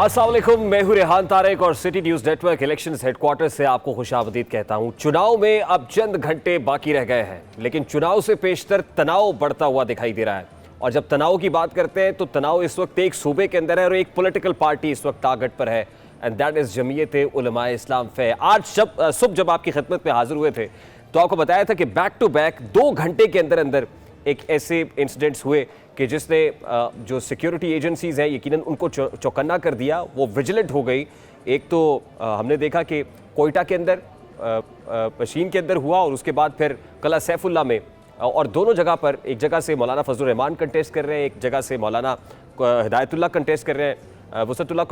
अस्सलाम वालेकुम, मैं हूं रेहान तारिक और city news network elections headquarter से आपको खुशामदीद कहता हूं। चुनाव में अब चंद घंटे बाकी रह गए हैं, लेकिन चुनाव से पेशतर तनाव बढ़ता हुआ दिखाई दे रहा है। और जब तनाव की बात करते हैं तो तनाव इस वक्त एक सूबे के अंदर है और एक पॉलिटिकल पार्टी इस वक्त टारगेट पर है, एंड दैट इज जमीयत उलमाए इस्लाम फे। आज सुबह जब आपकी खिदमत में हाजिर हुए थे तो आपको बताया था कि बैक टू बैक 2 घंटे के अंदर अंदर एक ऐसे इंसिडेंट्स हुए कि जिसने जो सिक्योरिटी एजेंसीज हैं यकीनन उनको चौकन्ना कर दिया, वो विजिलेंट हो गई। एक तो हमने देखा कि कोयटा के अंदर पशीन के अंदर हुआ और उसके बाद फिर कला सैफुल्ला में, और दोनों जगह पर, एक जगह से मौलाना फजलुर रहमान कंटेस्ट कर रहे हैं, एक जगह से मौलाना हिदायतुल्लाह कंटेस्ट कर रहे हैं, वसतुल्लाह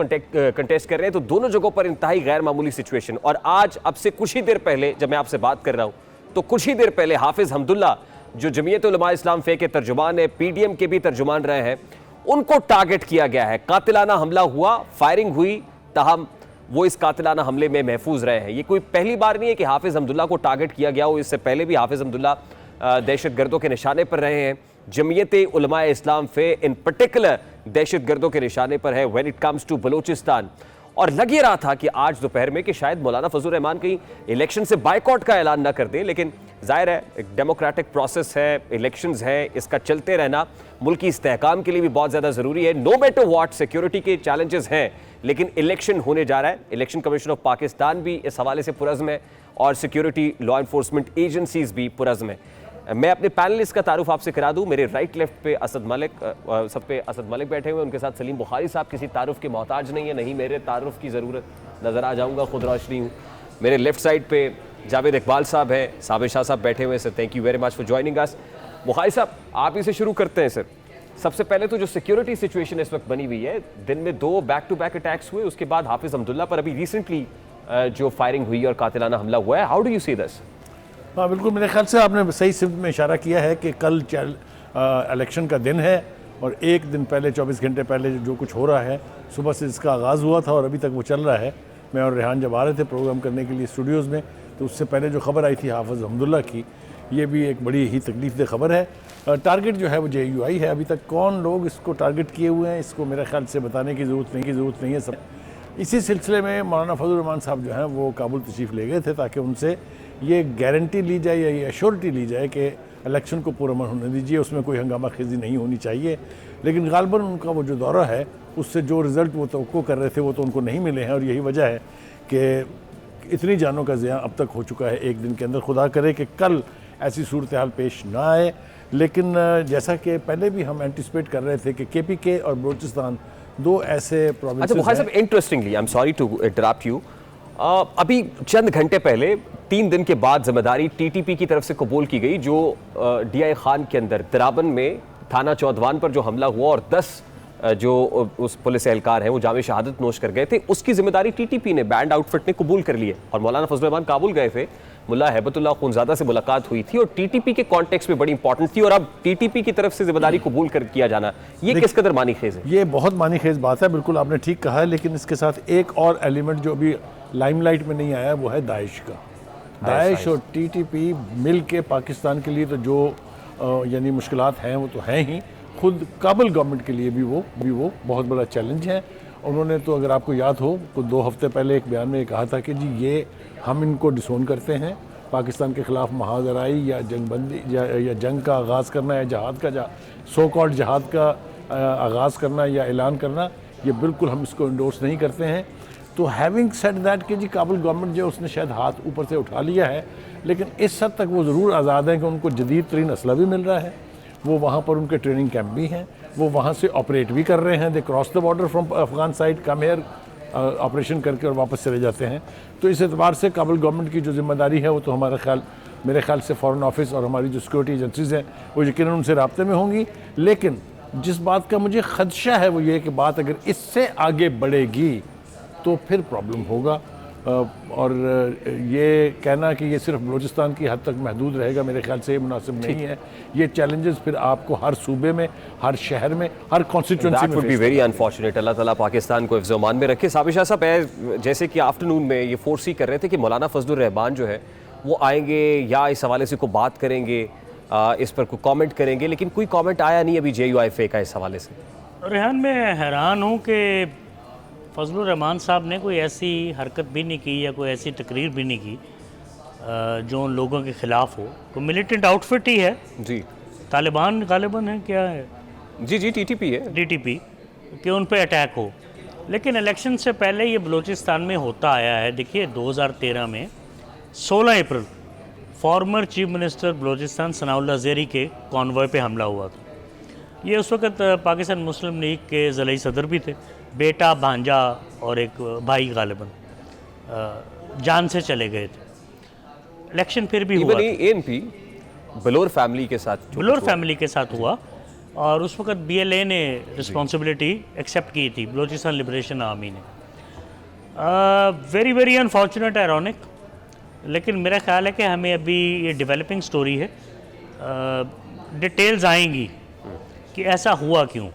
कंटेस्ट कर रहे हैं। तो दोनों जगहों पर इंतहाई गैर मामूली सिचुएशन। और आज अब से कुछ ही देर पहले जब मैं आपसे बात कर रहा हूँ तो कुछ ही देर पहले हाफिज हमदुल्ला जो जमीयत उलमाए इस्लाम फे के तर्जुमान है, पीडीएम के भी तर्जुमान रहे हैं, उनको टारगेट किया गया है। कातिलाना हमला हुआ, फायरिंग हुई, ताहम वो इस कातिलाना हमले में महफूज रहे हैं। ये कोई पहली बार नहीं है कि हाफिज हमदुल्ला को टारगेट किया गया हो। इससे पहले भी हाफिज हमदुल्ला दहशत गर्दों के निशाने पर रहे हैं। जमीयत उलमाए इस्लाम फे इन पर्टिकुलर दहशत गर्दों के निशाने पर है when it comes to Balochistan. और लग ये रहा था कि आज दोपहर में कि शायद मौलाना फजलुर रहमान कहीं इलेक्शन से बायकॉट का ऐलान ना कर दें, लेकिन जाहिर है एक डेमोक्रेटिक प्रोसेस है, इलेक्शंस है, इसका चलते रहना मुल्क की इस्तेहकाम के लिए भी बहुत ज़्यादा ज़रूरी है। नो मैटर व्हाट सिक्योरिटी के चैलेंजेस हैं, लेकिन इलेक्शन होने जा रहा है। इलेक्शन कमीशन ऑफ पाकिस्तान भी इस हवाले से पुरज़्म है और सिक्योरिटी लॉ इन्फोर्समेंट एजेंसीज भी पुरज़्म है। मैं अपने पैनलिस्ट का तारुफ आपसे करा दूं। मेरे राइट लेफ्ट पे असद मलिक, सब पे असद मलिक बैठे हुए, उनके साथ सलीम बुखारी साहब किसी तारुफ के मोहताज नहीं है, नहीं मेरे तारुफ की ज़रूरत, नज़र आ जाऊंगा, खुद रोशनी हूँ। मेरे लेफ्ट साइड पे जावेद इकबाल साहब हैं, साबिर शाह साहब बैठे हुए हैं। Sir thank you very much for joining us. Bukhari साहब आप ही से शुरू करते हैं। सर सबसे पहले तो जो सिक्योरिटी सिचुएशन इस वक्त बनी हुई है, दिन में 2 बैक टू बैक अटैक्स हुए, उसके बाद हाफिज हमदुल्ला पर अभी रिसेंटली जो फायरिंग हुई और कातिलाना हमला हुआ है, how do you see this? हाँ बिल्कुल, मेरे ख्याल से आपने सही सिमत में इशारा किया है कि कल इलेक्शन का दिन है और एक दिन पहले 24 घंटे पहले जो कुछ हो रहा है, सुबह से इसका आगाज़ हुआ था और अभी तक वो चल रहा है। मैं और रेहान जब आ रहे थे प्रोग्राम करने के लिए स्टूडियोज़ में, तो उससे पहले जो खबर आई थी हाफिज़ हमदुल्ला की, ये भी एक बड़ी ही तकलीफ़देह खबर है। टारगेट जो है वो JUI है। अभी तक कौन लोग इसको टारगेट किए हुए हैं, इसको मेरे ख्याल से बताने की ज़रूरत नहीं है सब। इसी सिलसिले में मौलाना फजलुर रहमान साहब जो हैं वो काबुल तशरीफ़ ले गए थे ताकि उनसे ये गारंटी ली जाए या ये एश्योरिटी ली जाए कि इलेक्शन को पुरअमन होने दीजिए, उसमें कोई हंगामा खेजी नहीं होनी चाहिए। लेकिन गालबन उनका वो जो दौरा है, उससे जो रिज़ल्ट वो तवक्को कर रहे थे वो तो उनको नहीं मिले हैं, और यही वजह है कि इतनी जानों का ज़िया अब तक हो चुका है एक दिन के अंदर। खुदा करे कि कल ऐसी सूरत हाल पेश ना आए। लेकिन जैसा कि पहले भी हम एंटिसिपेट कर रहे थे कि KPK और बलूचिस्तान 2 ऐसे प्रोविंसेस हैं। अच्छा बुखारी साहब, interestingly, I am sorry to interrupt you, अभी चंद घंटे पहले 3 दिन के बाद जिम्मेदारी TTP की तरफ से कबूल की गई, जो DI खान के अंदर तिराबन में थाना चौधवान पर जो हमला हुआ और 10 जो उस पुलिस एहलकार हैं वो जामे शहादत नोश कर गए थे, उसकी जिम्मेदारी TTP ने, बैंड आउटफिट ने कबूल कर ली है। और मौलाना फजलुर रहमान काबुल गए थे, मुल्ला हैबतुल्लाह खूनज़ादा से मुलाकात हुई थी और TTP के कॉन्टेक्स्ट में बड़ी इंपॉर्टेंट थी, और अब TTP की तरफ से जिम्मेदारी कबूल कर किया जाना, ये किस कदर मानी खेज है? ये बहुत मानी खेज बात है, बिल्कुल आपने ठीक कहा है। लेकिन इसके साथ एक और एलिमेंट जो अभी लाइमलाइट में नहीं आया वो है दाइश का। दाइश और TTP मिल के पाकिस्तान के लिए तो जो यानी मुश्किलात हैं वो तो हैं ही, खुद काबुल गवर्नमेंट के लिए भी वो बहुत बड़ा चैलेंज है। उन्होंने तो, अगर आपको याद हो, तो 2 हफ्ते पहले एक बयान में कहा था कि जी ये हम इनको डिसोन करते हैं, पाकिस्तान के ख़िलाफ़ महाजराई या जंगबंदी या जंग का आगाज़ करना या जहाद का सो कॉल्ड जहाद का आगाज़ करना या ऐलान करना, ये बिल्कुल हम इसको इंडोर्स नहीं करते हैं। तो हैविंग सेड दैट कि जी काबुल गवर्नमेंट जो उसने शायद हाथ ऊपर से उठा लिया है, लेकिन इस हद तक वो ज़रूर आज़ाद हैं कि उनको जदीद तरीन असला भी मिल रहा है, वो वहाँ पर उनके ट्रेनिंग कैंप भी हैं, वो वहाँ से ऑपरेट भी कर रहे हैं। They cross the border from Afghan side, come here operation करके और वापस चले जाते हैं। तो इस एतबार से काबुल गवर्नमेंट की जो जिम्मेदारी है वो तो मेरे ख्याल से फॉरेन ऑफिस और हमारी जो सिक्योरिटी एजेंसीज़ हैं वो यकीनन उनसे राब्ते में होंगी। लेकिन जिस बात का मुझे खदशा है वो ये कि बात अगर इससे आगे बढ़ेगी तो फिर प्रॉब्लम होगा। और ये कहना कि ये सिर्फ बलूचिस्तान की हद तक महदूद रहेगा, मेरे ख्याल से ये मुनासिब नहीं है। ये चैलेंजेस फिर आपको हर सूबे में, हर शहर में, हर कॉन्स्टिट्यूंसी में, वुड बी वेरी अनफॉर्चुनेट। अल्लाह ताला पाकिस्तान को हिफ्ज़-ओ-अमान में रखे। साबिर शाह साहब, जैसे कि आफ्टरनून में ये फोर्सी कर रहे थे कि मौलाना फजलुर रहमान जो है वो आएंगे या इस हवाले से कोई बात करेंगे, इस पर कोई कॉमेंट करेंगे, लेकिन कोई कॉमेंट आया नहीं अभी JUI का इस हवाले से। रेहान, मैं हैरान हूँ कि फजलुर रहमान साहब ने कोई ऐसी हरकत भी नहीं की या कोई ऐसी तकरीर भी नहीं की जो उन लोगों के ख़िलाफ़ हो। कोई मिलिटेंट आउटफिट ही है जी तालिबान गालिबन है, क्या है, जी टीटीपी है, टीटीपी, कि उन पे अटैक हो। लेकिन इलेक्शन से पहले ये बलूचिस्तान में होता आया है। देखिए 2013 में 16 अप्रैल former chief minister Balochistan Sanaullah Zehri के कॉन्वॉय पे हमला हुआ था। ये उस वक़्त पाकिस्तान मुस्लिम लीग के ज़िलाई सदर भी थे, बेटा भांजा और एक भाई गालिबन जान से चले गए थे। इलेक्शन फिर भी हुआ, एएनपी बलोर फैमिली के साथ, बलोर फैमिली के साथ हुआ और उस वक़्त बीएलए ने रिस्पॉन्सिबिलिटी एक्सेप्ट की थी, बलूचिस्तान लिबरेशन आर्मी ने। वेरी वेरी अनफॉर्चुनेट, आयरॉनिक, लेकिन मेरा ख्याल है कि हमें अभी ये डेवलपिंग स्टोरी है, डिटेल्स आएंगी कि ऐसा हुआ क्यों।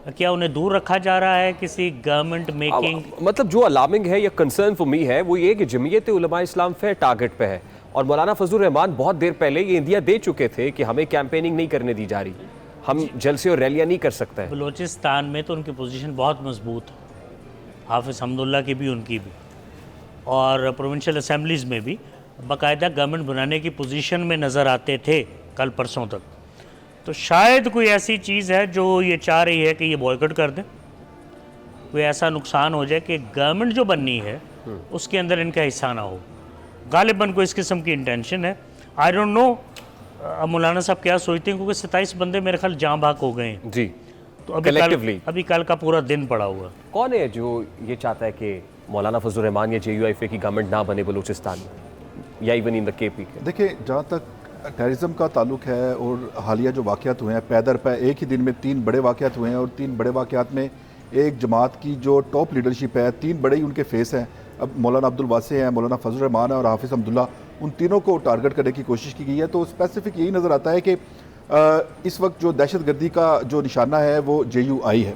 क्या उन्हें दूर रखा जा रहा है किसी गवर्नमेंट मेकिंग? मतलब जो अलार्मिंग है या कंसर्न फॉर मी है वो ये कि जमीयत उलमा इस्लाम फेयर टारगेट पे है और मौलाना फजलुर रहमान बहुत देर पहले ये इंदिया दे चुके थे कि हमें कैंपेनिंग नहीं करने दी जा रही, हम जलसे और रैलियां नहीं कर सकते हैं। बलूचिस्तान में तो उनकी पोजीशन बहुत मजबूत है, हाफिज़ हमदुल्ला की भी, उनकी भी, और प्रोविंशियल असेंबलीज़ में भी बाकायदा गवर्नमेंट बनाने की पोजीशन में नज़र आते थे कल परसों तक। तो शायद कोई ऐसी चीज़ है जो ये चाह रही है कि ये बॉयकॉट कर दें, कोई ऐसा नुकसान हो जाए कि गवर्नमेंट जो बननी है उसके अंदर इनका हिस्सा ना हो। गालिबन को इस किस्म की इंटेंशन है। आई डोंट नो मौलाना साहब क्या सोचते हैं, क्योंकि 27 बंदे मेरे ख्याल जाँ भाग हो गए हैं जी, तो अभी कल का पूरा दिन पड़ा हुआ। कौन है जो ये चाहता है कि मौलाना फजलुर रहमान या JUIF की गवर्नमेंट ना बने बलूचिस्तान में या इवन इन द KP के? देखिए, जहाँ तक टेररिज्म का ताल्लुक है और हालिया जो वाक़यात हुए हैं, पैदर पे एक ही दिन में 3 बड़े वाक़यात हुए हैं और 3 बड़े वाक़यात में एक जमात की जो टॉप लीडरशिप है, 3 बड़े ही उनके फेस हैं। अब मौलाना अब्दुल वासे हैं, मौलाना फजलुर रहमान है और हाफिज़ अब्दुल्ला, उन तीनों को टारगेट करने की कोशिश की गई है। तो स्पेसिफिक यही नज़र आता है कि इस वक्त जो दहशतगर्दी का जो निशाना है वो JUI है,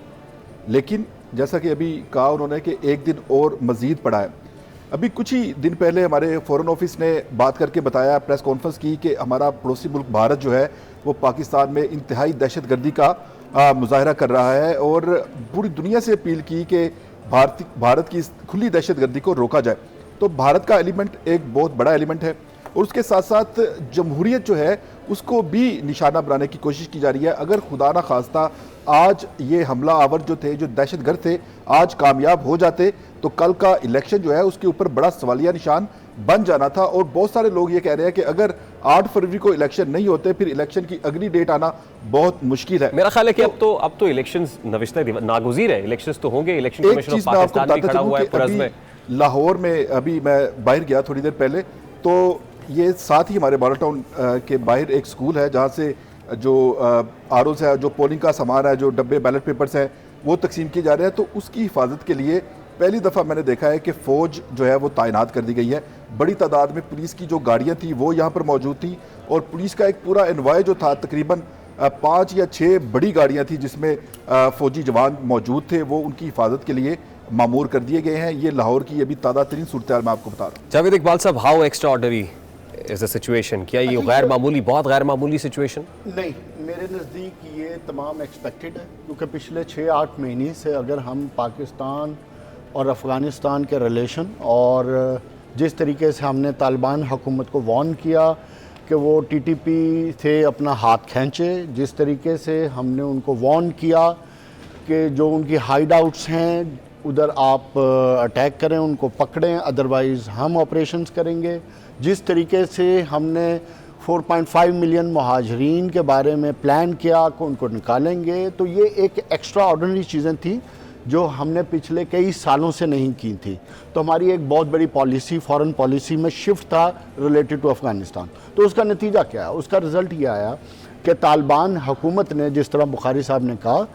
लेकिन जैसा कि अभी कहा उन्होंने कि एक दिन और मज़ीद पड़ा है। अभी कुछ ही दिन पहले हमारे फ़ॉरेन ऑफिस ने बात करके बताया, प्रेस कॉन्फ्रेंस की, कि हमारा पड़ोसी मुल्क भारत जो है वो पाकिस्तान में इंतहाई दहशतगर्दी का मुजाहरा कर रहा है और पूरी दुनिया से अपील की कि भारत की इस खुली दहशतगर्दी को रोका जाए। तो भारत का एलिमेंट एक बहुत बड़ा एलिमेंट है और उसके साथ साथ जमहूरियत जो है उसको भी निशाना बनाने की कोशिश की जा रही है। अगर खुदा ना खास्ता आज ये हमला आवर जो थे, जो दहशतगर्द थे, आज कामयाब हो जाते तो कल का इलेक्शन जो है उसके ऊपर बड़ा सवालिया निशान बन जाना था। और बहुत सारे लोग ये कह रहे हैं कि अगर 8 फरवरी को इलेक्शन नहीं होते फिर इलेक्शन की अगली डेट आना बहुत मुश्किल है। मेरा ख्याल है कि अब तो इलेक्शंस नागुज़ीर है, इलेक्शंस तो होंगे। इलेक्शन कमीशन ऑफ पाकिस्तान भी खड़ा हुआ है पुरज़ में। लाहौर में अभी मैं बाहर गया थोड़ी देर पहले, तो ये साथ ही हमारे बारा टाउन के बाहर एक स्कूल है जहाँ से जो ROs है, जो पोलिंग का सामान है, जो डब्बे बैलेट पेपर्स हैं, वो तकसीम किए जा रहे हैं। तो उसकी हिफाजत के लिए पहली दफ़ा मैंने देखा है कि फ़ौज जो है वो तैनात कर दी गई है। बड़ी तादाद में पुलिस की जो गाड़ियाँ थी वो यहाँ पर मौजूद थी और पुलिस का एक पूरा एनवाय जो था, तकरीबन 5 या 6 बड़ी गाड़ियाँ थी जिसमें फ़ौजी जवान मौजूद थे, वो उनकी हिफाजत के लिए मामूर कर दिए गए हैं। ये लाहौर की अभी ताज़ा तरीन सूरत मैं आपको बता रहा हूँ। जावेद इकबाल साहब, how extra ordinary is the situation? क्या ये गैर मामूली, बहुत गैर मामूली सिचुएशन? नहीं, मेरे नज़दीक ये तमाम एक्सपेक्टेड है, क्योंकि पिछले 6-8 महीने से अगर हम पाकिस्तान और अफ़गानिस्तान के रिलेशन और जिस तरीके से हमने तालिबान हुकूमत को वार्न किया कि वो TTP से अपना हाथ खींचे, जिस तरीके से हमने उनको वार्न किया कि जो उनकी हाइड आउट्स हैं उधर आप अटैक करें, उनको पकड़ें, अदरवाइज़ हम ऑपरेशंस करेंगे, जिस तरीके से हमने 4.5 मिलियन महाजरीन के बारे में प्लान किया कि उनको निकालेंगे, तो ये एक एक्स्ट्रा ऑर्डिनरी चीज़ें थी जो हमने पिछले कई सालों से नहीं की थी। तो हमारी एक बहुत बड़ी पॉलिसी, फॉरेन पॉलिसी में शिफ्ट था रिलेटेड टू अफ़गानिस्तान। तो उसका नतीजा क्या है? उसका रिज़ल्ट ये आया कि तालिबान हुकूमत ने, जिस तरह बुखारी साहब ने कहा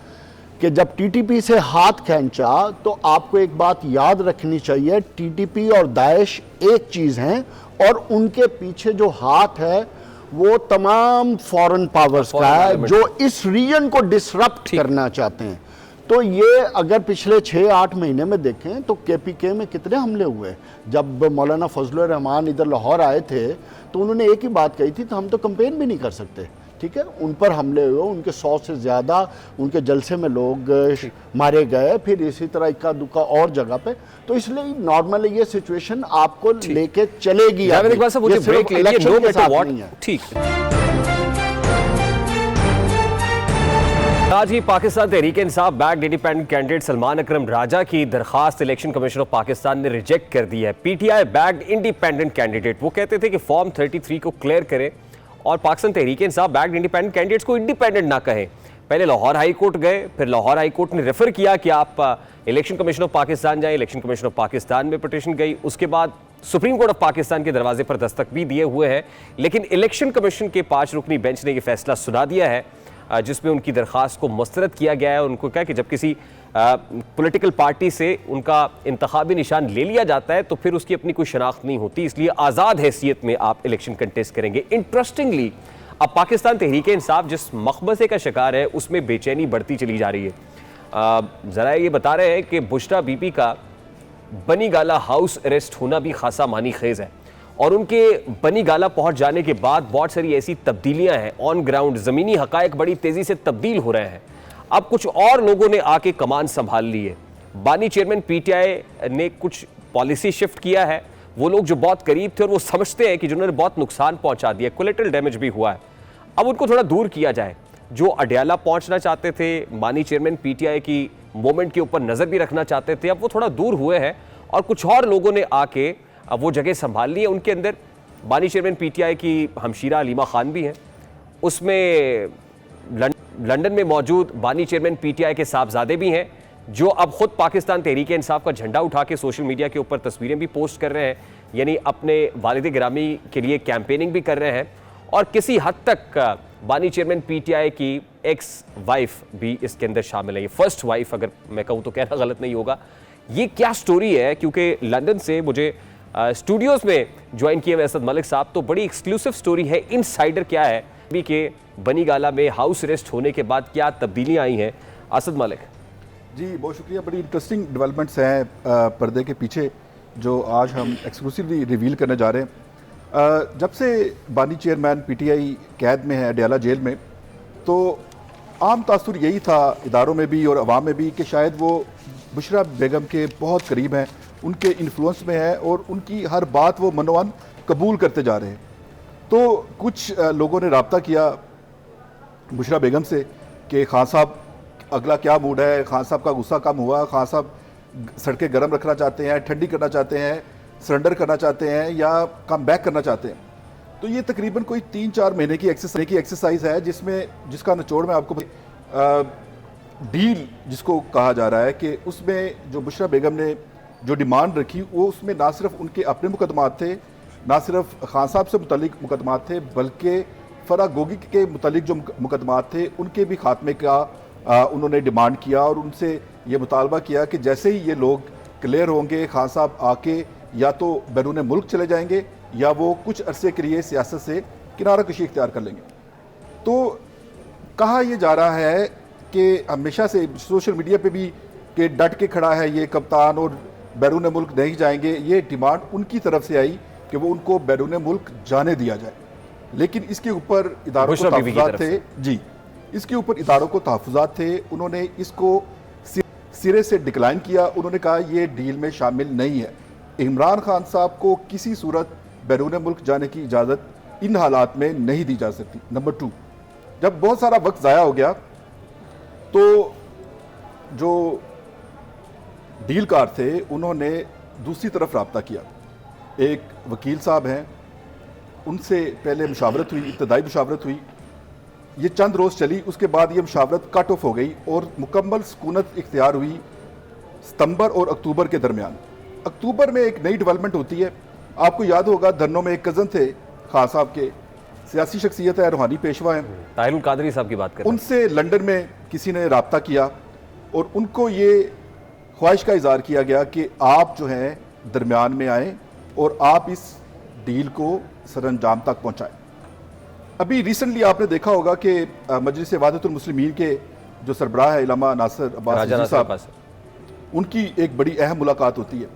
कि जब TTP से हाथ खींचा, तो आपको एक बात याद रखनी चाहिए, TTP और दाइश एक चीज़ हैं और उनके पीछे जो हाथ है वो तमाम फॉरेन पावर्स का है जो इस रीजन को डिसरप्ट करना चाहते हैं। तो ये अगर पिछले 6-8 महीने में देखें तो KPK में कितने हमले हुए। जब मौलाना फजलुर रहमान इधर लाहौर आए थे तो उन्होंने एक ही बात कही थी, तो हम तो कंपेन भी नहीं कर सकते, ठीक है, उन पर हमले हुए, उनके 100 से ज़्यादा उनके जलसे में लोग मारे गए, फिर इसी तरह इक्का दुक्का और जगह पे। तो इसलिए नॉर्मली ये सिचुएशन आपको लेके चलेगी। जावेद इकबाल साहब, मुझे ब्रेक ले लिए, नो मैटर व्हाट। ठीक, आज ही Pakistan Tehreek Insaf backed independent candidate Salman अकरम राजा की दरखास्त इलेक्शन कमीशन ऑफ पाकिस्तान ने रिजेक्ट कर दी है। पीटीआई बैक्ड इंडिपेंडेंट कैंडिडेट, वो कहते थे कि फॉर्म 33 को क्लियर करें और Pakistan Tehreek Insaf backed independent candidates को इंडिपेंडेंट ना कहें। पहले लाहौर हाई कोर्ट गए, फिर लाहौर हाई कोर्ट ने रेफर किया कि आप इलेक्शन कमीशन ऑफ पाकिस्तान जाएं। इलेक्शन कमीशन ऑफ पाकिस्तान में पिटीशन गई, उसके बाद सुप्रीम कोर्ट ऑफ पाकिस्तान के दरवाजे पर दस्तक भी दिए हुए हैं, लेकिन इलेक्शन कमीशन के 5 रुकनी बेंच ने यह फैसला सुना दिया है जिसमें उनकी दरख्वास्त को मुस्तरद किया गया है। उनको कहा कि जब किसी पॉलिटिकल पार्टी से उनका इंतखाबी निशान ले लिया जाता है तो फिर उसकी अपनी कोई शनाख्त नहीं होती, इसलिए आज़ाद हैसियत में आप इलेक्शन कंटेस्ट करेंगे। इंटरेस्टिंगली अब पाकिस्तान तहरीक इंसाफ जिस मखमसे का शिकार है उसमें बेचैनी बढ़ती चली जा रही है। ज़रा ये बता रहे हैं कि बुशरा बीबी का बनी गाला हाउस अरेस्ट होना भी खासा मानी खेज है और उनके बनी गाला पहुंच जाने के बाद बहुत सारी ऐसी तब्दीलियां हैं ऑन ग्राउंड, ज़मीनी हकायक बड़ी तेज़ी से तब्दील हो रहे हैं। अब कुछ और लोगों ने आके कमान संभाल ली है। बानी चेयरमैन पीटीआई ने कुछ पॉलिसी शिफ्ट किया है। वो लोग जो बहुत करीब थे और वो समझते हैं कि जिन्होंने बहुत नुकसान पहुंचा दिया, कोलेटरल डैमेज भी हुआ है, अब उनको थोड़ा दूर किया जाए। जो अडयाला पहुंचना चाहते थे, बानी चेयरमैन पीटीआई की मूवमेंट के ऊपर नज़र भी रखना चाहते थे, अब वो थोड़ा दूर हुए हैं और कुछ और लोगों ने आके अब वो जगह संभाल ली है। उनके अंदर बानी चेयरमैन पीटीआई की हमशीरा अलीमा खान भी हैं, उसमें लंदन में मौजूद बानी चेयरमैन पीटीआई के साहबजादे भी हैं जो अब खुद पाकिस्तान तहरीक इंसाफ का झंडा उठा के सोशल मीडिया के ऊपर तस्वीरें भी पोस्ट कर रहे हैं, यानी अपने वालिद गिरामी के लिए कैंपेनिंग भी कर रहे हैं। और किसी हद तक बानी चेयरमैन पीटीआई की एक्स वाइफ भी इसके अंदर शामिल है, ये फर्स्ट वाइफ अगर मैं कहूँ तो कहना गलत नहीं होगा। ये क्या स्टोरी है, क्योंकि लंदन से मुझे स्टूडियोज में ज्वाइन किए हुए असद मलिक साहब, तो बड़ी एक्सक्लूसिव स्टोरी है। इनसाइडर क्या है भी के बनी गाला में हाउस अरेस्ट होने के बाद क्या तब्दीलियां आई हैं। असद मलिक जी, बहुत शुक्रिया। बड़ी इंटरेस्टिंग डेवलपमेंट्स हैं पर्दे के पीछे जो आज हम एक्सक्लूसिवली रिवील करने जा रहे हैं। जब से बानी चेयरमैन पीटीआई कैद में है अडयाला जेल में, तो आम तासुर यही था इदारों में भी और अवाम में भी कि शायद वो बुशरा बेगम के बहुत करीब हैं, उनके इन्फ्लुएंस में है और उनकी हर बात वो मनोवन कबूल करते जा रहे हैं। तो कुछ लोगों ने रब्ता किया बुशरा बेगम से कि खान साहब अगला क्या मूड है, खान साहब का गुस्सा कम हुआ, खान साहब सड़कें गर्म रखना चाहते हैं, ठंडी करना चाहते हैं, सरेंडर करना चाहते हैं या कम बैक करना चाहते हैं। तो ये तकरीबन कोई 3-4 महीने की एक्सरसाइज है जिसका निचोड़ में आपको डील जिसको कहा जा रहा है कि उसमें जो बुशरा बेगम ने जो डिमांड रखी वो उसमें ना सिर्फ उनके अपने मुकदमात थे, ना सिर्फ खान साहब से मुतल्लिक मुकदमात थे, बल्कि फरा गोगी के मुतल्लिक जो मुकदमात थे उनके भी खात्मे का उन्होंने डिमांड किया और उनसे ये मुतालबा किया कि जैसे ही ये लोग क्लियर होंगे खान साहब आके या तो बैरून मुल्क चले जाएंगे या वो कुछ अरसे के लिए सियासत से किनारा कशी इख्तियार कर लेंगे। तो कहा यह जा रहा है कि हमेशा से सोशल मीडिया पे भी कि डट के खड़ा है ये कप्तान और बैरून मुल्क नहीं जाएंगे, ये डिमांड उनकी तरफ से आई कि वो उनको बैरून मुल्क जाने दिया जाए। लेकिन इसके ऊपर इदारों को तहफ़्फ़ुज़ात थे जी, इसके ऊपर इदारों को तहफ़्फ़ुज़ात थे, उन्होंने इसको सिरे से डिक्लाइन किया। उन्होंने कहा ये डील में शामिल नहीं है। इमरान खान साहब को किसी सूरत बैरून मुल्क जाने की इजाज़त इन हालात में नहीं दी जा सकती। नंबर 2, जब बहुत सारा वक्त ज़ाया हो गया तो जो डीलकार थे उन्होंने दूसरी तरफ रब्ता किया। एक वकील साहब हैं, उनसे पहले मुशावरत हुई, इब्तदाई मुशावरत हुई, ये चंद रोज़ चली, उसके बाद ये मुशावरत कट ऑफ हो गई और मुकम्मल सुकूनत इख्तियार हुई सितंबर और अक्टूबर के दरमियान। अक्टूबर में एक नई डेवलपमेंट होती है। आपको याद होगा धरनों में एक कज़न थे खान साहब के, सियासी शख्सियत है, रूहानी पेशवा हैं, ताहिरुल कादरी साहब की बात करें, उनसे लंदन में किसी ने रब्ता किया और उनको ये ख्वाहिश का इज़हार किया गया कि आप जो हैं दरमियान में आएँ और आप इस डील को सरअंजाम तक पहुँचाएँ। अभी रिसेंटली आपने देखा होगा कि मजलिस वहदतुल मुस्लिमीन के जो सरबराह है इलामा नासिर अब्बास साहब, उनकी एक बड़ी अहम मुलाकात होती है।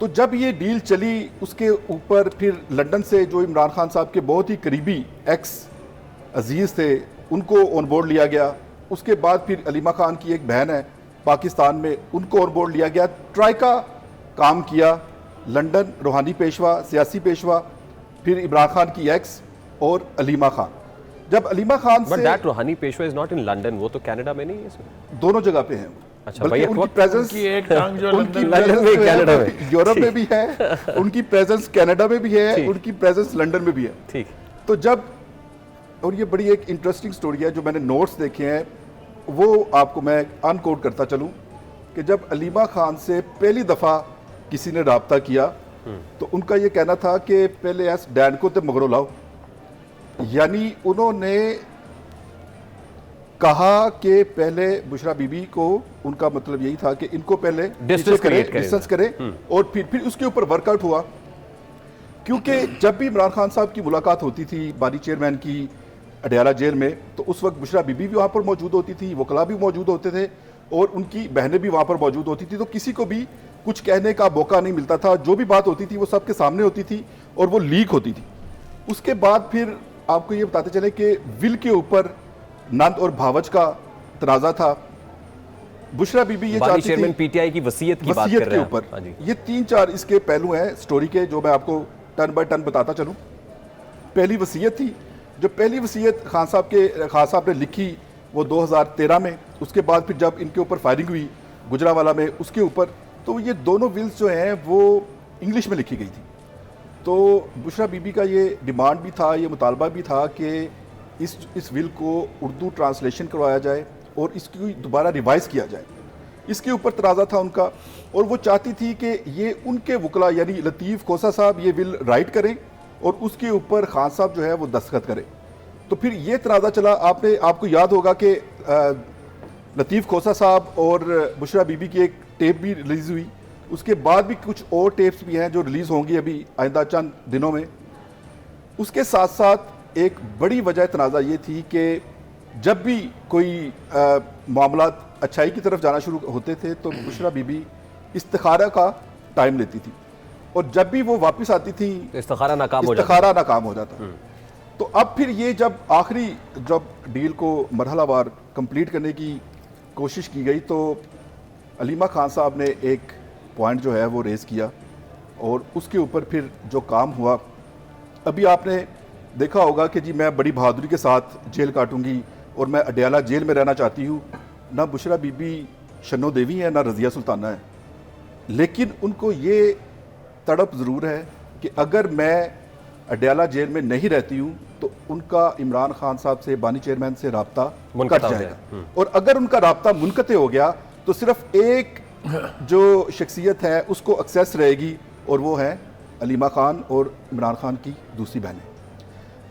तो जब ये डील चली उसके ऊपर फिर लंदन से जो इमरान खान साहब के बहुत ही करीबी एक्स अजीज़ थे, उनको ऑन बोर्ड लिया गया। उसके बाद फिर अलीमा खान की एक बहन है पाकिस्तान में, उनको ऑन बोर्ड लिया गया। ट्राई का काम किया, लंदन रूहानी पेशवा, सियासी पेशवा, फिर इमरान खान की एक्स और अलीमा खान। जब Aleema Khan but say that रूहानी पेशवा इज नॉट इन लंदन, वो तो कनाडा में नहीं है इसमें। दोनों जगह पे हैं। अच्छा, बल्कि भैया, उनकी what- प्रेजेंस की एक टांग जो उनकी लंदन लंदन presence में, जो है, कनाडा में। वो यूरोप में भी है, उनकी प्रेजेंस कनाडा में भी है, ठीक। उनकी प्रेजेंस लंदन में भी है। ठीक। तो जब, और ये बड़ी एक इंटरेस्टिंग स्टोरी है, जो मैंने नोट्स देखे हैं वो आपको मैं अनकोट करता चलूं कि जब अलीमा खान से पहली दफ़ा किसी ने रब्ता किया तो उनका ये कहना था कि पहले एस डैन को तो मगरो लाओ, यानी उन्होंने कहा कि पहले बुशरा बीबी को, उनका मतलब यही था कि इनको पहले Distance create करें। डिस्टेंस करें और फिर उसके ऊपर वर्कआउट हुआ। क्योंकि जब भी इमरान खान साहब की मुलाकात होती थी बानी चेयरमैन की अडयाला जेल में, तो उस वक्त बुशरा बीबी भी वहाँ पर मौजूद होती थी, वकला भी मौजूद होते थे और उनकी बहनें भी वहाँ पर मौजूद होती थी। तो किसी को भी कुछ कहने का मौका नहीं मिलता था, जो भी बात होती थी वो सबके सामने होती थी और वो लीक होती थी। उसके बाद फिर आपको ये बताते चले कि विल के ऊपर नंद और भावच का तनाज़ा था। बुशरा बीबी ये बानी चाहती चेयरमैन थी पीटीआई की वसीयत की बात वसीयत कर के रहे हैं ऊपर। हाँ जी। ये 3-4 इसके पहलू हैं स्टोरी के, जो मैं आपको टर्न बाय टर्न बताता चलूं। पहली वसीयत थी, जो पहली वसीयत खान साहब ने लिखी वो 2013 में। उसके बाद फिर जब इनके ऊपर फायरिंग हुई गुजरावाला में, उसके ऊपर, तो ये दोनों विल्स जो हैं वो इंग्लिश में लिखी गई थी। तो बुशरा बीबी का ये डिमांड भी था, ये मुतालबा भी था कि इस विल को उर्दू ट्रांसलेशन करवाया जाए और इसकी दोबारा रिवाइज़ किया जाए। इसके ऊपर तराजा था उनका, और वो चाहती थी कि ये उनके वकला यानी लतीफ़ खोसा साहब ये विल राइट करें और उसके ऊपर खान साहब जो है वो दस्तखत करें। तो फिर ये तराजा चला। आपको याद होगा कि लतीफ़ खोसा साहब और बुशरा बीबी की एक टेप भी रिलीज़ हुई। उसके बाद भी कुछ और टेप्स भी हैं जो रिलीज़ होंगी अभी आइंदा चंद दिनों में। उसके साथ साथ एक बड़ी वजह तनाज़ा ये थी कि जब भी कोई मामला अच्छाई की तरफ जाना शुरू होते थे तो बुशरा बीबी इस्तिखारा का टाइम लेती थी, और जब भी वो वापस आती थी इस्तिखारा नाकाम हो जाता। इस्तिखारा नाकाम हो जाता। तो अब फिर ये जब आखिरी डील को मरहलावार कंप्लीट करने की कोशिश की गई तो अलीमा खान साहब ने एक पॉइंट जो है वो रेज़ किया और उसके ऊपर फिर जो काम हुआ, अभी आपने देखा होगा कि जी मैं बड़ी बहादुरी के साथ जेल काटूंगी और मैं अडयाला जेल में रहना चाहती हूँ। ना बुशरा बीबी शनो देवी है, ना रज़िया सुल्ताना है, लेकिन उनको ये तड़प ज़रूर है कि अगर मैं अडयाला जेल में नहीं रहती हूँ तो उनका इमरान खान साहब से, बानी चेयरमैन से रब्ता कट मुनक़ता हो जाएगा। और अगर उनका रब्ता मुनक़ते हो गया तो सिर्फ एक जो शख्सियत है उसको एक्सेस रहेगी, और वो है अलीमा खान और इमरान खान की दूसरी बहनें।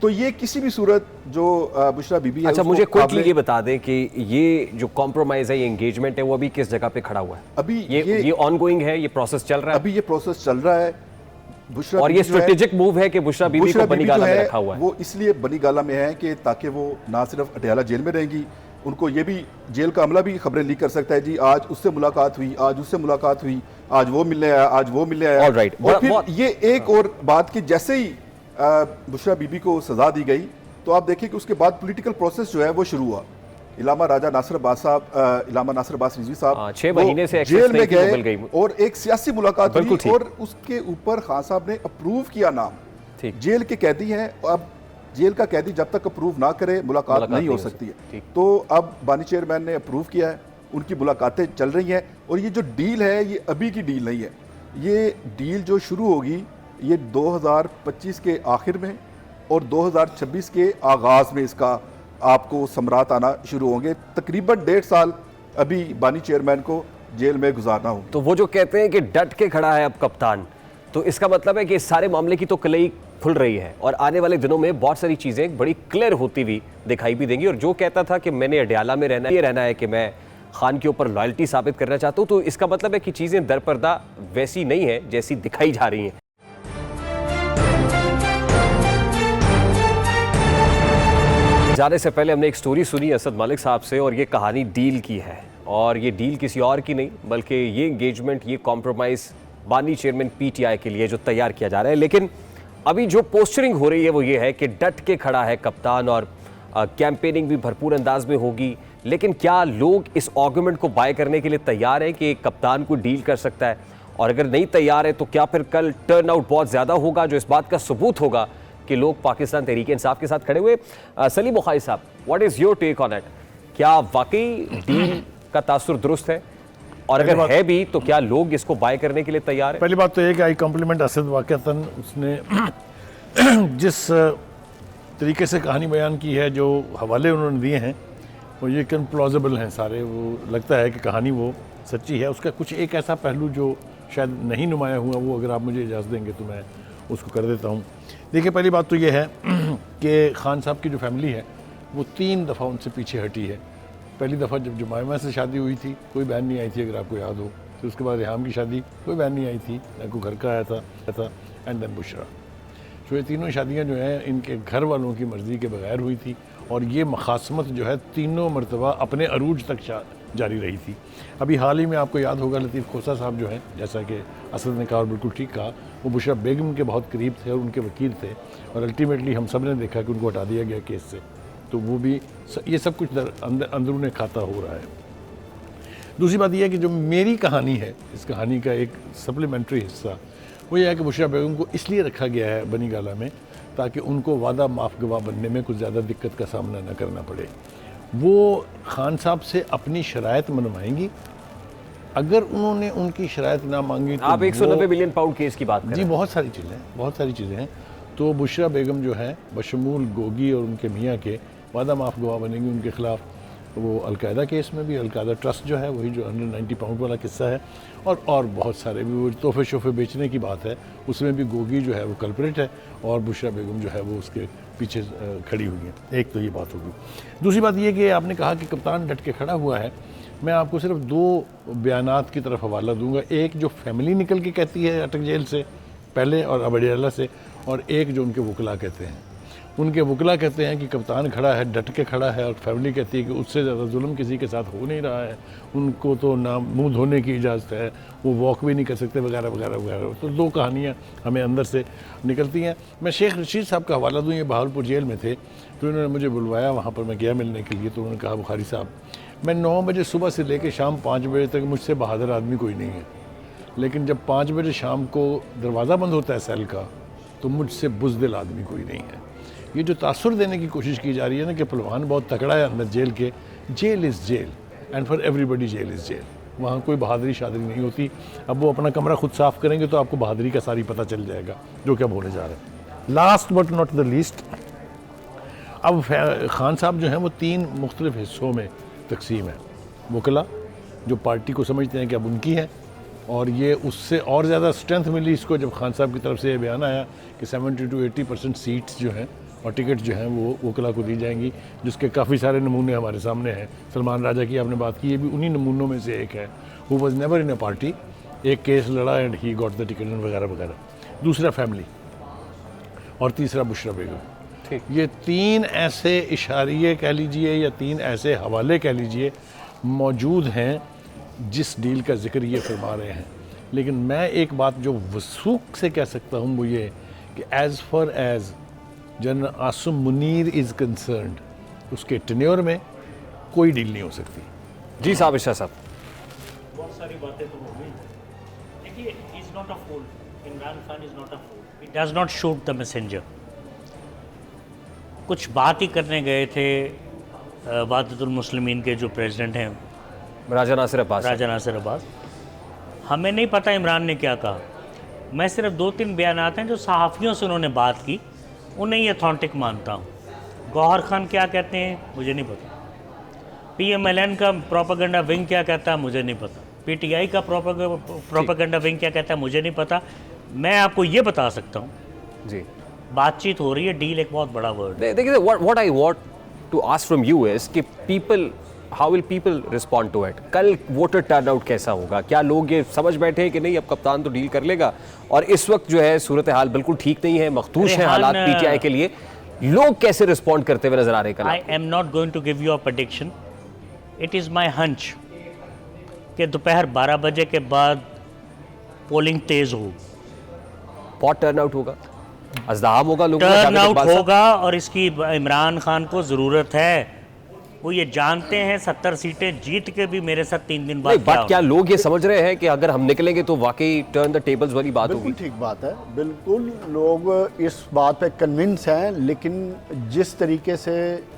तो ये किसी भी सूरत जो बुशरा बीबी है। अच्छा, उसको मुझे क्विकली काबिले- ये बता दें कि ये जो कॉम्प्रोमाइज़ है, ये एंगेजमेंट है, वो अभी किस जगह पे खड़ा हुआ है? अभी ये ऑनगोइंग है, ये प्रोसेस चल रहा है अभी ये प्रोसेस चल रहा है। बुशरा और ये बीबी जो है- स्ट्रेटेजिक मूव है कि बुशरा बीबी बुशरा को बनी बीबी गाला जो में है, रखा हुआ है। वो इसलिए बनी गाला में है कि ताकि वो ना सिर्फ अडयाला जेल में रहेंगी, उनको ये भी जेल का अमला भी खबरें लीक कर सकता है, जी आज उससे मुलाकात हुई, आज उससे मुलाकात हुई, आज वो मिलने आया, आज वो मिलने आया। All right. और फिर बहुत- ये एक और बात कि जैसे ही बुशरा बीबी को सजा दी गई तो आप देखिए कि उसके बाद पॉलिटिकल प्रोसेस जो है वो शुरू हुआ। इलामा राजा नासिर अब्बास साहब, इलामा नासिर अब्बास रिजवी साहब 6 वो महीने से एक्सेस जेल में नहीं थी, वो मिल गए गई। और एक सियासी मुलाकात बिल्कुल हुई ठीक। और उसके ऊपर खान साहब ने अप्रूव किया नाम। ठीक। जेल के कैदी हैं, अब जेल का कैदी जब तक अप्रूव ना करे मुलाकात नहीं हो सकती है। ठीक। तो अब बानी चेयरमैन ने अप्रूव किया है, उनकी मुलाकातें चल रही हैं, और ये जो डील है ये अभी की डील नहीं है। ये डील जो शुरू होगी ये 2025 के आखिर में और 2026 के आगाज़ में इसका आपको समरात आना शुरू होंगे। तकरीबन 1.5 साल अभी बानी चेयरमैन को जेल में गुजारना होगा। तो वो जो कहते हैं कि डट के खड़ा है अब कप्तान, तो इसका मतलब है कि इस सारे मामले की तो कलई खुल रही है और आने वाले दिनों में बहुत सारी चीज़ें बड़ी क्लियर होती हुई दिखाई भी देंगी। और जो कहता था कि मैंने अडयाला में रहना है, ये रहना है कि मैं खान के ऊपर लॉयल्टी साबित करना चाहता हूँ, तो इसका मतलब है कि चीज़ें दरपर्दा वैसी नहीं है जैसी दिखाई जा रही हैं। जाने से पहले हमने एक स्टोरी सुनी असद मलिक साहब से, और ये कहानी डील की है, और ये डील किसी और की नहीं बल्कि ये एंगेजमेंट, ये कॉम्प्रोमाइज़ बानी चेयरमैन पीटीआई के लिए जो तैयार किया जा रहा है। लेकिन अभी जो पोस्चरिंग हो रही है वो ये है कि डट के खड़ा है कप्तान, और कैंपेनिंग भी भरपूर अंदाज में होगी, लेकिन क्या लोग इस आर्गुमेंट को बाय करने के लिए तैयार हैं कि कप्तान को डील कर सकता है? और अगर नहीं तैयार है तो क्या फिर कल टर्नआउट बहुत ज़्यादा होगा, जो इस बात का सबूत होगा कि लोग पाकिस्तान तहरीक इंसाफ के साथ खड़े हुए? सलीम बुखारी साहब, what is your take on it? क्या वाकई डील का तासुर दुरुस्त है, और अगर है भी तो क्या लोग इसको बाय करने के लिए तैयार है? पहली बात तो ये कि आई कॉम्प्लीमेंट असद, वाकईतन उसने जिस तरीके से कहानी बयान की है, जो हवाले उन्होंने दिए हैं वो ये प्लॉजिबल हैं सारे। वो लगता है कि कहानी वो सच्ची है। उसका कुछ एक ऐसा पहलू जो शायद नहीं नुमाया हुआ, वो अगर आप मुझे इजाज़त देंगे तो मैं उसको कर देता हूँ। देखिए, पहली बात तो ये है कि खान साहब की जो फैमिली है वो 3 दफ़ा उनसे पीछे हटी है। पहली दफ़ा जब जुमाइमा से शादी हुई थी, कोई बहन नहीं आई थी, अगर आपको याद हो। फिर उसके बाद रेहाम की शादी, कोई बहन नहीं आई थी, ना कोई घर का आया था, एंड देन बुशरा। तो ये तीनों शादियाँ जो हैं इनके घर वालों की मर्ज़ी के बगैर हुई थी, और ये मखासमत जो है तीनों मरतबा अपने अरूज तक जारी रही थी। अभी हाल ही में आपको याद होगा, लतीफ़ खोसा साहब जो हैं, जैसा कि असद ने कहा और बिल्कुल ठीक कहा, वो बुशरा बेगम के बहुत करीब थे और उनके वकील थे, और अल्टीमेटली हम सब ने देखा कि उनको हटा दिया गया केस से। तो वो भी ये सब कुछ अंदरूने खाता हो रहा है। दूसरी बात यह है कि जो मेरी कहानी है, इस कहानी का एक सप्लीमेंट्री हिस्सा वो ये है कि बुशरा बेगम को इसलिए रखा गया है बनी गाला में ताकि उनको वादा माफ़ गवाह बनने में कुछ ज़्यादा दिक्कत का सामना न करना पड़े। वो खान साहब से अपनी शराइत मनवाएंगी। अगर उन्होंने उनकी शराइत ना मांगी तो आप 190 मिलियन पाउंड केस की बात करें। जी, बहुत सारी चीज़ें हैं। तो बुशरा बेगम जो है बशमूल गोगी और उनके मियाँ के वादा माफ़ गवाह बनेंगी उनके ख़िलाफ़। वो अलकायदा केस में भी, अलकायदा ट्रस्ट जो है वही जो 190 पाउंड वाला किस्सा है, और बहुत सारे भी, वो तोहफे शोफे बेचने की बात है, उसमें भी गोगी जो है वो कल्प्रेट है और बुशरा बेगम जो है वो उसके पीछे खड़ी हुई है। एक तो ये बात होगी। दूसरी बात ये कि आपने कहा कि कप्तान डट के खड़ा हुआ है। मैं आपको सिर्फ 2 बयानात की तरफ हवाला दूंगा। एक जो फैमिली निकल के कहती है अटक जेल से पहले और अबड़ियाला से, और एक जो उनके वकला कहते हैं। उनके वकला कहते हैं कि कप्तान खड़ा है, डट के खड़ा है, और फैमिली कहती है कि उससे ज़्यादा जुल्म किसी के साथ हो नहीं रहा है, उनको तो ना मुंह धोने की इजाज़त है, वो वॉक भी नहीं कर सकते, वगैरह वगैरह वगैरह। तो 2 कहानियाँ हमें अंदर से निकलती हैं। मैं शेख रशीद साहब का हवाला दूँ, ये बहावलपुर जेल में थे, तो उन्होंने मुझे बुलवाया, वहाँ पर मैं गया मिलने के लिए। तो उन्होंने कहा, बुखारी साहब, मैं 9 बजे सुबह से लेकर शाम 5 बजे तक मुझसे बहादुर आदमी कोई नहीं है, लेकिन जब 5 बजे शाम को दरवाज़ा बंद होता है सेल का, तो मुझसे बुज़दिल आदमी कोई नहीं है। ये जो तासुर देने की कोशिश की जा रही है ना कि पहलवान बहुत तकड़ा है अंदर जेल के, jail is jail and for everybody jail is jail. वहाँ कोई बहादुरी शादरी नहीं होती। अब वो अपना कमरा खुद साफ़ करेंगे तो आपको बहादुरी का सारी पता चल जाएगा, जो कि अब होने जा रहा है। Last but not the least, अब खान साहब जो हैं वो 3 मुख्तलिफ हिस्सों में तकसीम है। वकला जो पार्टी को समझते हैं कि अब उनकी है, और ये उससे और ज़्यादा स्ट्रेंथ मिली इसको जब खान साहब की तरफ से ये बयान आया कि 70 to 80% सीट्स जो हैं और टिकट जो हैं वो वकला को दी जाएंगी, जिसके काफ़ी सारे नमूने हमारे सामने हैं। सलमान राजा की आपने बात की, ये भी उन्हीं नमूनों में से एक है। Who was never in a party, एक केस लड़ा and he got the ticket वगैरह वगैरह। दूसरा फैमिली, और तीसरा बुशरा बेगम। ये 3 ऐसे इशारिये कह लीजिए या 3 ऐसे हवाले कह लीजिए मौजूद हैं जिस डील का जिक्र ये फरमा रहे हैं। लेकिन मैं एक बात जो वसूख से कह सकता हूँ वो ये कि as far as general Asim Munir is concerned, उसके टेन्योर में कोई डील नहीं हो सकती। जी साहब, इरशाद साहब, बहुत सारी बातें तो हो गई। देखिए, he is not a fool, Imran Khan is not a fool, he does not shoot the messenger. कुछ बात ही करने गए थे वादतुल मुस्लिमीन के जो प्रेसिडेंट हैं राजा नासिर अब्बास। हमें नहीं पता इमरान ने क्या कहा। मैं सिर्फ 2-3 बयानात हैं जो सहाफ़ियों से उन्होंने बात की, उन्हें ये अथॉन्टिक मानता हूँ। गौहर खान क्या कहते हैं मुझे नहीं पता। PMLN का प्रोपेगेंडा विंग क्या कहता है मुझे नहीं पता। PTI का प्रोपेगेंडा विंग क्या कहता है मुझे नहीं पता। मैं आपको ये बता सकता हूँ जी, बातचीत हो रही है, डील एक बहुत बड़ा वर्ड है। देखिए, what I want to ask from you is कि people, how will people respond to it? कल वोटर टर्नआउट कैसा होगा? क्या लोग ये समझ बैठे हैं कि नहीं अब कप्तान तो डील कर लेगा? और इस वक्त जो है सूरत हाल बिल्कुल ठीक नहीं है, मखदूश है हालात PTI के लिए। लोग कैसे रिस्पॉन्ड करते हुए नजर आ रहे हैं? I am not going to give you a prediction, it is my hunch कि दोपहर 12 बजे के बाद पोलिंग तेज़ हो। बहुत टर्नआउट होगा। अज़्दाहाम होगा लोगों का, टर्न जावेद आउट इकबाल साहब? होगा और इसकी इमरान खान को ज़रूरत है। वो ये जानते हैं 70 सीटें जीत के भी मेरे साथ 3 दिन बाद नहीं, बट क्या लोग ये समझ रहे हैं कि अगर हम निकलेंगे तो वाकई टर्न द टेबल्स वाली बात बिल्कुल होगी? ठीक बात है, बिल्कुल लोग इस बात पे कन्विंस हैं, लेकिन जिस तरीके से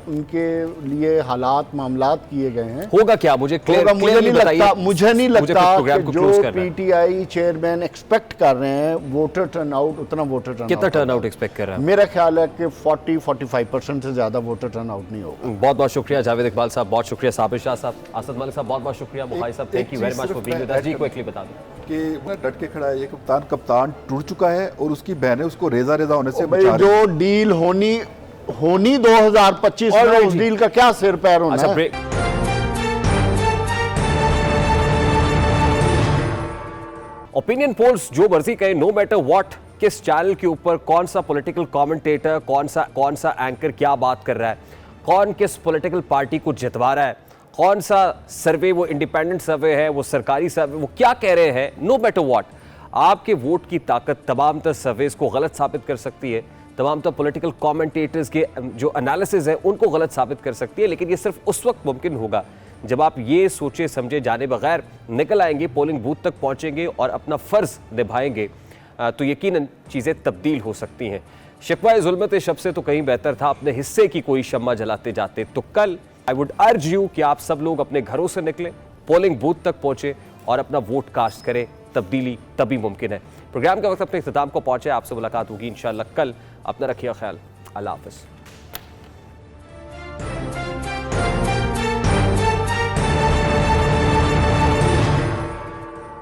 उनके लिए हालात मामलात किए गए हैं होगा क्या? मुझे होगा, मुझे नहीं लगता प्रोग्राम कि को जो क्लोज करना है। पीटीआई चेयरमैन एक्सपेक्ट कर रहे हैं वोटर टर्नआउट, उतना वोटर टर्नआउट कितना टर्नआउट एक्सपेक्ट कर रहे हैं? मेरा ख्याल है कि 40-45% से ज़्यादा वोटर टर्नआउट नहीं होगा। बहुत बहुत शुक्रिया जावेद इकबाल साहब, बहुत शुक्रिया साबिर शाह साहब, असद मलिक साहब, बहुत बहुत शुक्रिया बुखारी साहब, thank you very much for being with us. जी क्विकली बता दो कि मैं डट के खड़ा है, ये कप्तान टूट चुका है और उसकी बहनें उसको रेजा रेजा होने से भाई बचा रही हैं। जो डील होनी 2025 में, उस डील का क्या सिर पैर होना अच्छा है? ब्रेक। ओपिनियन पोल्स जो मर्जी कहे, नो मैटर व्हाट, किस चैनल के ऊपर कौन सा पॉलिटिकल कमेंटेटर, कौन सा एंकर क्या बात कर रहा है, कौन किस पॉलिटिकल पार्टी को जितवा रहा है, कौन सा सर्वे वो इंडिपेंडेंट सर्वे है, वो सरकारी सर्वे, वो क्या कह रहे हैं, नो मैटर व्हाट, आपके वोट की ताकत तमाम तर सर्वेस को गलत साबित कर सकती है, तमाम तर पॉलिटिकल कमेंटेटर्स के जो एनालिसिस है उनको गलत साबित कर सकती है। लेकिन ये सिर्फ उस वक्त मुमकिन होगा जब आप ये सोचे समझे जाने बगैर निकल आएंगे, पोलिंग बूथ तक पहुंचेंगे और अपना फ़र्ज़ निभाएंगे, तो यकीनन चीज़ें तब्दील हो सकती हैं। शिकवा ज़ुल्मत शब से तो कहीं बेहतर था अपने हिस्से की कोई शम्मा जलाते जाते। तो कल आई वुड अर्ज यू कि आप सब लोग अपने घरों से निकलें, पोलिंग बूथ तक पहुंचे और अपना वोट कास्ट करें। तब्दीली तभी मुमकिन है। प्रोग्राम का वक्त अपने इख्तिताम को पहुंचे, आपसे मुलाकात होगी इंशाअल्लाह कल। अपना रखिए ख्याल, अल्लाह हाफ़िज़।